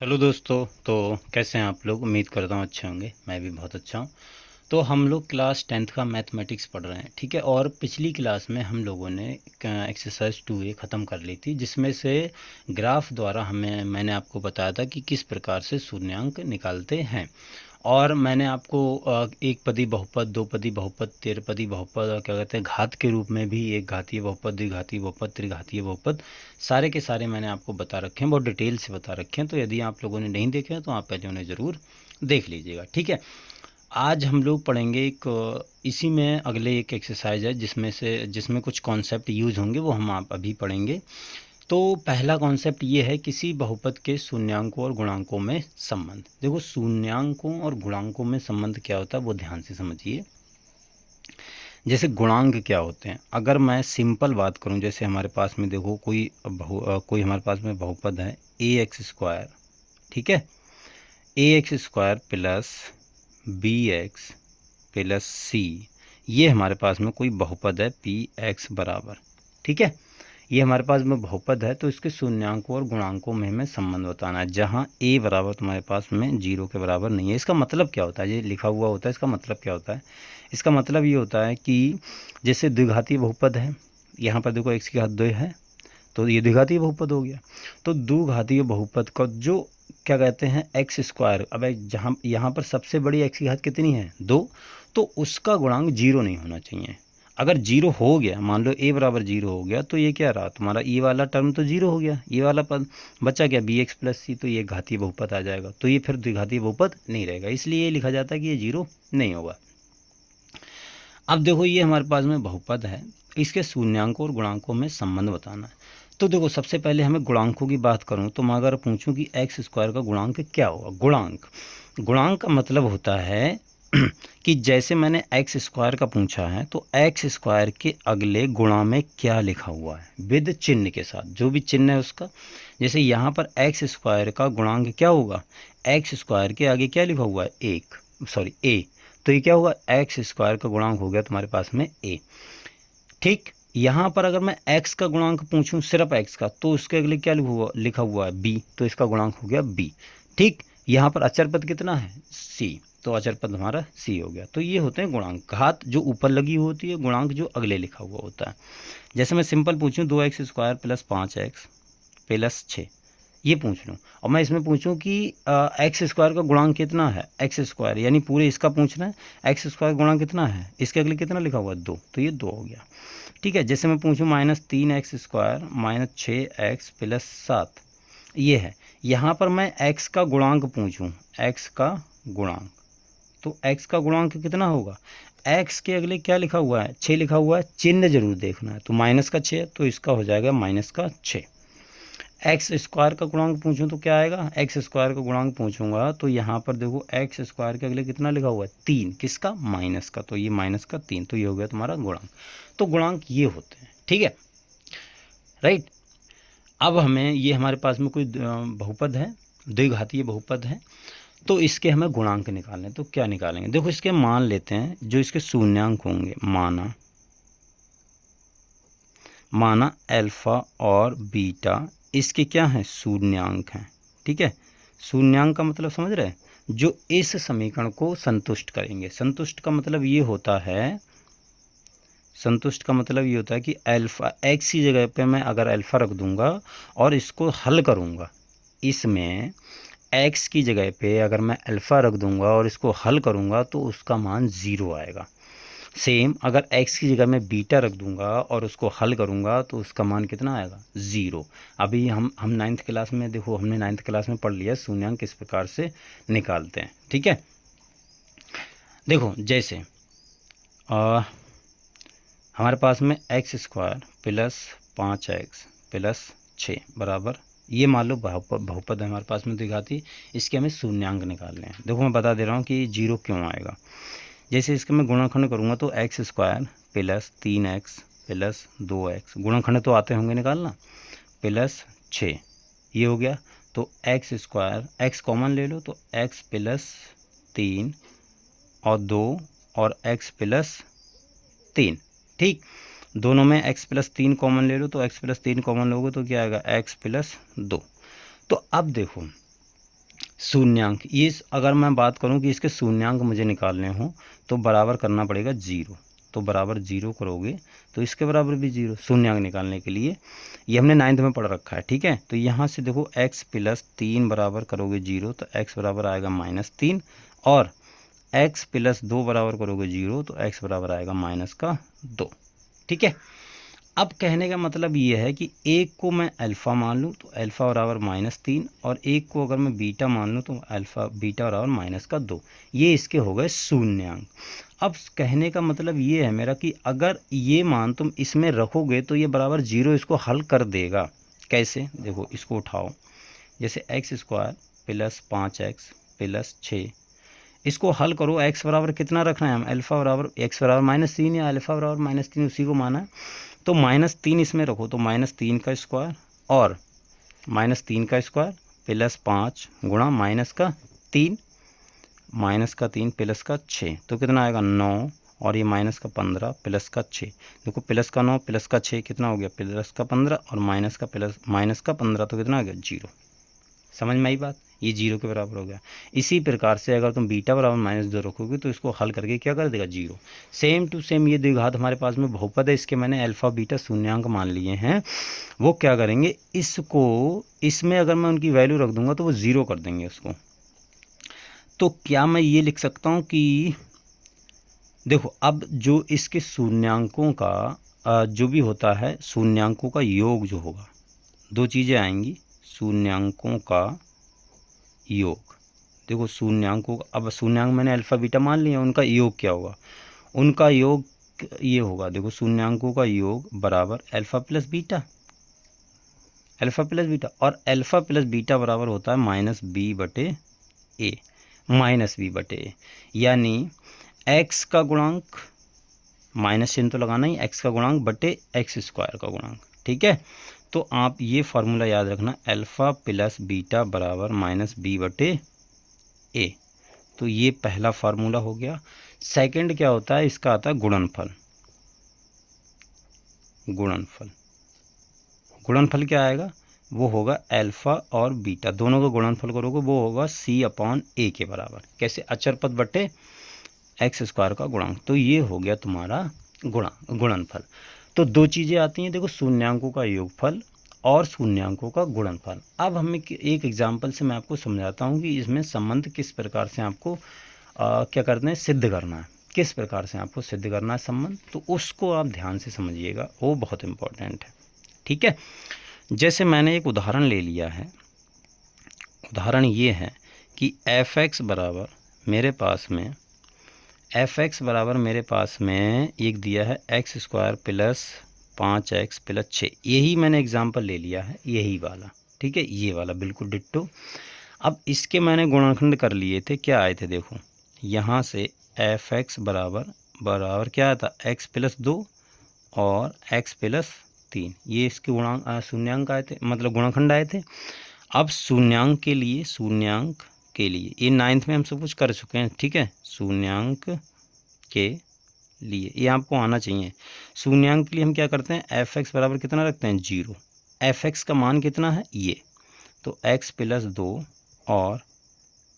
Hello दोस्तों। तो कैसे हैं आप लोग? उम्मीद करता हूँ अच्छे होंगे। मैं भी बहुत अच्छा हूँ। तो हम लोग क्लास 10th का मैथमेटिक्स पढ़ रहे हैं, ठीक है। और पिछली क्लास में हम लोगों ने एक्सरसाइज 2A ख़त्म कर ली थी, जिसमें से ग्राफ द्वारा मैंने आपको बताया था कि किस प्रकार से शून्यांक निकालते हैं। और मैंने आपको एक पदी बहुपद, दो पदी बहुपद, तेरपदी बहुपद और क्या कहते हैं घात के रूप में भी एक घातीय बहुपद, द्विघातीय बहुपद, त्रिघातीय बहुपद, सारे के सारे मैंने आपको बता रखे हैं, बहुत डिटेल से बता रखे हैं। तो यदि आप लोगों ने नहीं देखे हैं तो आप पहले उन्हें ज़रूर देख लीजिएगा, ठीक है। आज हम लोग पढ़ेंगे इसी में अगले एक एक्सरसाइज है जिसमें कुछ कॉन्सेप्ट यूज होंगे, वो हम आप अभी पढ़ेंगे। तो पहला कॉन्सेप्ट ये है किसी बहुपद के शून्यांकों और गुणांकों में संबंध। देखो, शून्यांकों और गुणांकों में संबंध क्या होता है वो ध्यान से समझिए। जैसे गुणांक क्या होते हैं, अगर मैं सिंपल बात करूं, जैसे हमारे पास में देखो कोई हमारे पास में बहुपद है ax², ठीक है। ax² plus bx plus c, ये हमारे पास में कोई बहुपद है px बराबर, ठीक है। ये हमारे पास में बहुपद है, तो इसके शून्यांकों और गुणांकों में हमें संबंध बताना है, जहाँ a बराबर तुम्हारे पास में 0 के बराबर नहीं है। इसका मतलब क्या होता है, ये लिखा हुआ होता है, इसका मतलब क्या होता है? इसका मतलब ये होता है कि जैसे द्विघातीय बहुपद है, यहाँ पर देखो x की घात 2 है, तो ये द्विघातीय बहुपद हो गया। तो द्विघातीय बहुपद का जो क्या कहते हैं x², अब जहाँ यहाँ पर सबसे बड़ी x की घात कितनी है 2, तो उसका गुणांक 0 नहीं होना चाहिए। अगर 0 हो गया, मान लो a बराबर 0 हो गया, तो ये क्या रहा तुम्हारा, ये वाला टर्म तो 0 हो गया, ये वाला पद बचा क्या bx प्लस c, तो ये घातीय बहुपद आ जाएगा, तो ये फिर द्विघातीय बहुपद नहीं रहेगा, इसलिए ये लिखा जाता है कि ये 0 नहीं होगा। अब देखो, ये हमारे पास में बहुपद है, इसके शून्यांकों और गुणांकों में संबंध बताना है। तो देखो, सबसे पहले हमें गुणांकों की बात करूं तो मैं अगर पूछूं कि x² का गुणांक क्या होगा, गुणांक का मतलब होता है कि जैसे मैंने x² का पूछा है, तो x² के अगले गुणा में क्या लिखा हुआ है, विद चिन्ह के साथ, जो भी चिन्ह है उसका। जैसे यहाँ पर x² का गुणांक क्या होगा, x² के आगे क्या लिखा हुआ है, a, तो ये क्या होगा, x² का गुणांक हो गया तुम्हारे पास में a, ठीक। यहाँ पर अगर मैं x का गुणांक पूछूं, सिर्फ x का, तो उसके अगले क्या लिखा हुआ है b, तो इसका गुणांक हो गया b, ठीक। यहाँ पर अचर पद कितना है c, तो अचर पद हमारा c हो गया। तो ये होते हैं गुणांक, घात जो ऊपर लगी होती है, गुणांक जो अगले लिखा हुआ होता है। जैसे मैं सिंपल पूछूं 2x² प्लस 5x प्लस 6, ये पूछ लूँ, और मैं इसमें पूछूं कि x² का गुणांक कितना है, x², यानी पूरे इसका पूछना है, x² गुणांक कितना है, इसके अगले कितना लिखा हुआ है 2, तो ये 2 हो गया, ठीक है। जैसे मैं पूछूं -3x² माइनस 6x प्लस 7, ये है। यहाँ पर मैं x का गुणांक पूछूं, x का गुणांक, तो x का गुणांक कितना होगा, x के अगले क्या लिखा हुआ है, 6 लिखा हुआ है, चिन्ह जरूर देखना है, तो माइनस का 6, तो इसका हो जाएगा -6। x² का गुणांक पूछूं तो क्या आएगा, x² का गुणांक पूछूंगा तो यहाँ पर देखो x² के अगले कितना लिखा हुआ है 3, किसका, माइनस का, तो ये -3, तो ये हो गया तुम्हारा गुणांक। तो गुणांक ये होते हैं, ठीक है, राइट। अब हमें ये हमारे पास में कोई बहुपद है, द्विघातीय बहुपद है, तो इसके हमें गुणांक निकालने, तो क्या निकालेंगे, देखो इसके मान लेते हैं, जो इसके शून्यांक होंगे, माना अल्फा और बीटा, इसके क्या हैं, शून्यांक हैं, ठीक है। शून्यांक का मतलब समझ रहे हैं, जो इस समीकरण को संतुष्ट करेंगे। संतुष्ट का मतलब ये होता है कि अल्फा, एक्स की जगह पे मैं अगर अल्फा रख दूंगा और इसको हल करूंगा, इसमें एक्स की जगह पे अगर मैं अल्फा रख दूंगा और इसको हल करूंगा, तो उसका मान 0 आएगा। सेम अगर x की जगह मैं बीटा रख दूंगा और उसको हल करूंगा, तो उसका मान कितना आएगा, 0। अभी हम नाइन्थ क्लास में, देखो हमने नाइन्थ क्लास में पढ़ लिया शून्यांक किस प्रकार से निकालते हैं, ठीक है। देखो जैसे हमारे पास में x² प्लस 5x प्लस 6 बराबर, ये मान लो बहुपद है हमारे पास में द्विघाती, इसके हमें शून्यांक निकालने हैं। देखो मैं बता दे रहा हूँ कि 0 क्यों आएगा। जैसे इसका मैं गुणनखंड करूँगा तो x² plus 3x plus 2x, गुणनखंड तो आते होंगे निकालना, प्लस 6, ये हो गया। तो x², x कॉमन ले लो, तो x प्लस 3 और 2 और x प्लस 3, ठीक। दोनों में x प्लस 3 कॉमन ले लो, तो x प्लस 3 कॉमन लोगे तो क्या आएगा, x प्लस 2। तो अब देखो शून्यांक, ये अगर मैं बात करूं कि इसके शून्यांक मुझे निकालने हो तो बराबर करना पड़ेगा 0। तो बराबर 0 करोगे तो इसके बराबर भी 0 शून्यांक निकालने के लिए। ये हमने 9th में पढ़ रखा है, ठीक है। तो यहाँ से देखो x प्लस 3 बराबर करोगे 0 तो x बराबर आएगा -3, और x प्लस 2 बराबर करोगे 0 तो x बराबर आएगा -2, ठीक है। अब कहने का मतलब ये है कि एक को मैं अल्फ़ा मान लूँ तो अल्फ़ा बराबर -3, और एक को अगर मैं बीटा मान लूँ तो बीटा बराबर -2। ये इसके हो गए शून्यांक। अब कहने का मतलब ये है मेरा कि अगर ये मान तुम इसमें रखोगे तो ये बराबर 0 इसको हल कर देगा। कैसे, देखो इसको उठाओ, जैसे x² प्लस 5x प्लस 6, इसको हल करो। x बराबर कितना रखना है हम, अल्फ़ा बराबर x बराबर -3 या अल्फ़ा बराबर -3 उसी को माना है। तो -3 इसमें रखो तो -3 का स्क्वायर, और -3 का स्क्वायर प्लस 5 गुणा -3 प्लस का 6, तो कितना आएगा 9, और ये -15 प्लस का 6, देखो प्लस का 9 प्लस का 6 कितना हो गया, प्लस का 15, और माइनस का 15 तो कितना आ गया 0। समझ में आई बात, ये 0 के बराबर हो गया। इसी प्रकार से अगर तुम बीटा बराबर -2 रखोगे तो इसको हल करके क्या कर देगा 0। सेम टू सेम ये द्विघात हमारे पास में बहुपद है, इसके मैंने अल्फा बीटा शून्यांक मान लिए हैं। वो क्या करेंगे, इसको इसमें अगर मैं उनकी वैल्यू रख दूंगा तो वो 0 कर देंगे उसको। तो क्या मैं ये लिख सकता हूँ कि देखो अब जो इसके शून्यांकों का जो भी होता है, शून्यांकों का योग जो होगा, दो चीज़ें आएंगी, शून्यांकों का योग। देखो शून्यांकों, अब शून्यांक मैंने अल्फा बीटा मान लिया, उनका योग क्या होगा, उनका योग ये होगा, देखो शून्यांकों का योग बराबर alpha plus beta, alpha plus beta, और अल्फा प्लस बीटा बराबर होता है -b/a, -b/a, यानी x का गुणांक, माइनस चिन्ह तो लगाना ही, x का गुणांक बटे x² का गुणांक, ठीक है। तो आप ये फार्मूला याद रखना, अल्फा प्लस बीटा बराबर -b/a। तो ये पहला फार्मूला हो गया। सेकंड क्या होता है, इसका आता है गुणनफल। गुणनफल, गुणनफल क्या आएगा, वो होगा अल्फा और बीटा दोनों का गुणनफल करोगे वो होगा c/a के बराबर। कैसे, अचर पद बटे x² का गुणांक। तो ये हो गया तुम्हारा गुणनफल। तो दो चीज़ें आती हैं, देखो शून्यांकों का योगफल और शून्यांकों का गुणनफल। अब हमें एक एग्जाम्पल से मैं आपको समझाता हूँ कि इसमें संबंध किस प्रकार से आपको क्या करना है, सिद्ध करना है, किस प्रकार से आपको सिद्ध करना है संबंध। तो उसको आप ध्यान से समझिएगा, वो बहुत इम्पोर्टेंट है, ठीक है। जैसे मैंने एक उदाहरण ले लिया है, उदाहरण ये है कि f(x) बराबर मेरे पास में एक दिया है x² प्लस 5x प्लस 6, यही मैंने एग्जाम्पल ले लिया है, यही वाला, ठीक है, ये वाला बिल्कुल डिट्टो। अब इसके मैंने गुणनखंड कर लिए थे, क्या आए थे, देखो यहाँ से f(x) बराबर क्या आया था, x प्लस 2 और x प्लस 3, ये इसके शून्यांक आए थे, मतलब गुणनखंड आए थे। अब शून्यांक के लिए ये 9th में हम सब कुछ कर चुके हैं, ठीक है। शून्यांक के लिए ये आपको आना चाहिए। शून्यांक के लिए हम क्या करते हैं, f(x) बराबर कितना रखते हैं 0, f(x) का मान कितना है ये, तो x प्लस 2 और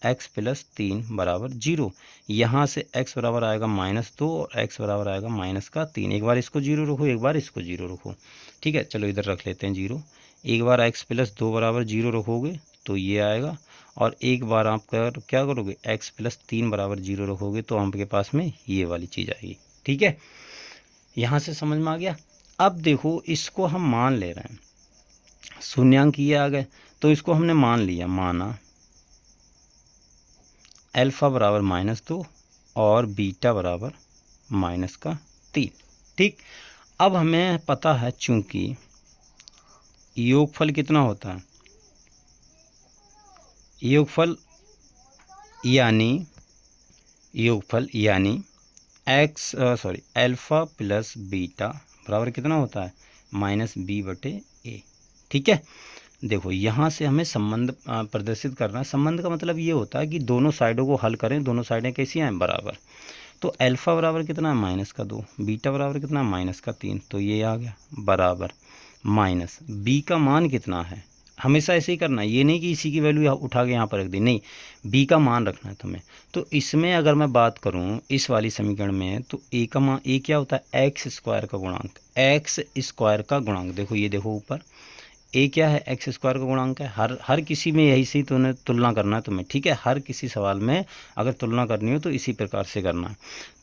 x प्लस 3 बराबर 0। यहाँ से x बराबर आएगा -2 और x बराबर आएगा -3। एक बार इसको 0 रखो, एक बार इसको 0 रखो, ठीक है। चलो इधर रख लेते हैं 0। एक बार x प्लस 2 बराबर 0 रखोगे तो ये आएगा, और एक बार आप क्या करोगे, x प्लस 3 बराबर 0 रखोगे तो आपके पास में ये वाली चीज़ आएगी, ठीक है। यहाँ से समझ में आ गया। अब देखो इसको हम मान ले रहे हैं, शून्यांक ये आ गए, तो इसको हमने मान लिया, माना अल्फा बराबर -2 और बीटा बराबर -3, ठीक। अब हमें पता है चूंकि योगफल कितना होता है, योगफल यानी अल्फा प्लस बीटा बराबर कितना होता है, -b/a, ठीक है। देखो यहाँ से हमें संबंध प्रदर्शित करना है। संबंध का मतलब ये होता है कि दोनों साइडों को हल करें, दोनों साइडें कैसी आए, बराबर। तो अल्फा बराबर कितना है, -2, बीटा बराबर कितना है, -3, तो ये आ गया बराबर माइनस b का मान कितना है, हमेशा ऐसे ही करना है, ये नहीं कि इसी की वैल्यू उठा के यहाँ पर रख दी, नहीं, बी का मान रखना है तुम्हें। तो इसमें अगर मैं बात करूँ इस वाली समीकरण में, तो ए का मान, ए क्या होता है, एक्स स्क्वायर का गुणांक, एक्स स्क्वायर का गुणांक, देखो ये देखो ऊपर ए क्या है, एक्स स्क्वायर का गुणांक है। हर किसी में यही से तुम्हें तुलना करना है तुम्हें, ठीक है, हर किसी सवाल में अगर तुलना करनी हो तो इसी प्रकार से करना है।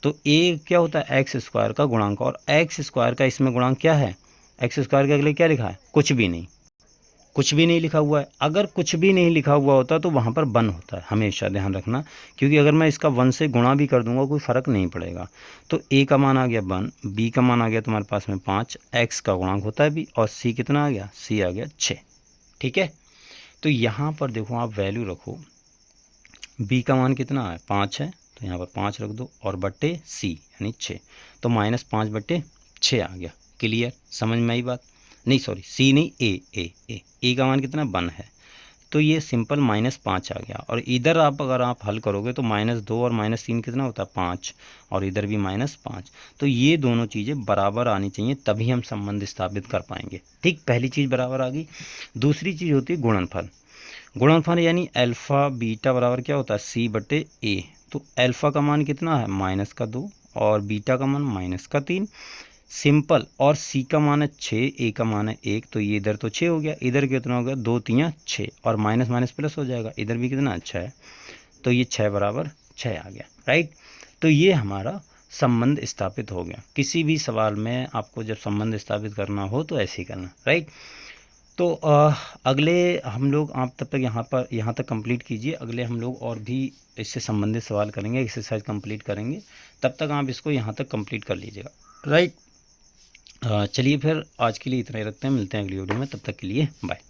तो ए क्या होता है, एक्स स्क्वायर का गुणांक, और एक्स स्क्वायर का इसमें गुणांक क्या है, एक्स स्क्वायर के अगले क्या लिखा है, कुछ भी नहीं, कुछ भी नहीं लिखा हुआ है। अगर कुछ भी नहीं लिखा हुआ होता तो वहाँ पर 1 होता है, हमेशा ध्यान रखना, क्योंकि अगर मैं इसका 1 से गुणा भी कर दूंगा कोई फ़र्क नहीं पड़ेगा। तो ए का मान आ गया 1, बी का मान आ गया तुम्हारे पास में 5, एक्स का गुणांक होता है बी, और सी कितना आ गया, सी आ गया 6, ठीक है। तो यहाँ पर देखो आप वैल्यू रखो, बी का मान कितना है, 5 है, तो यहाँ पर 5 रख दो, और बट्टे सी यानी 6, तो -5/6 आ गया। क्लियर, समझ में आई बात, नहीं सॉरी सी नहीं, ए का मान कितना 1 है, तो ये सिंपल -5 आ गया। और इधर आप अगर आप हल करोगे तो -2 और -3 कितना होता है, 5, और इधर भी -5, तो ये दोनों चीज़ें बराबर आनी चाहिए, तभी हम संबंध स्थापित कर पाएंगे। ठीक, पहली चीज़ बराबर आ गई। दूसरी चीज़ होती है गुणनफल। गुणनफल यानी अल्फ़ा बीटा बराबर क्या होता है, C/A। तो अल्फ़ा का मान कितना है, -2, और बीटा का मान -3, सिंपल। और सी का मान है 6, ए का मान है 1, तो ये इधर तो 6 हो गया, इधर कितना हो गया, 2 3 6, और माइनस माइनस प्लस हो जाएगा, इधर भी कितना अच्छा है, तो ये 6 बराबर 6 आ गया, राइट। तो ये हमारा संबंध स्थापित हो गया। किसी भी सवाल में आपको जब संबंध स्थापित करना हो तो ऐसे ही करना, राइट। तो अगले हम लोग, आप तब तक यहाँ तक कंप्लीट कीजिए, अगले हम लोग और भी इससे संबंधित सवाल करेंगे, एक्सरसाइज कंप्लीट करेंगे, तब तक आप इसको यहाँ तक कंप्लीट कर लीजिएगा, राइट। चलिए फिर आज के लिए इतना ही रखते हैं, मिलते हैं अगली वीडियो में, तब तक के लिए बाय।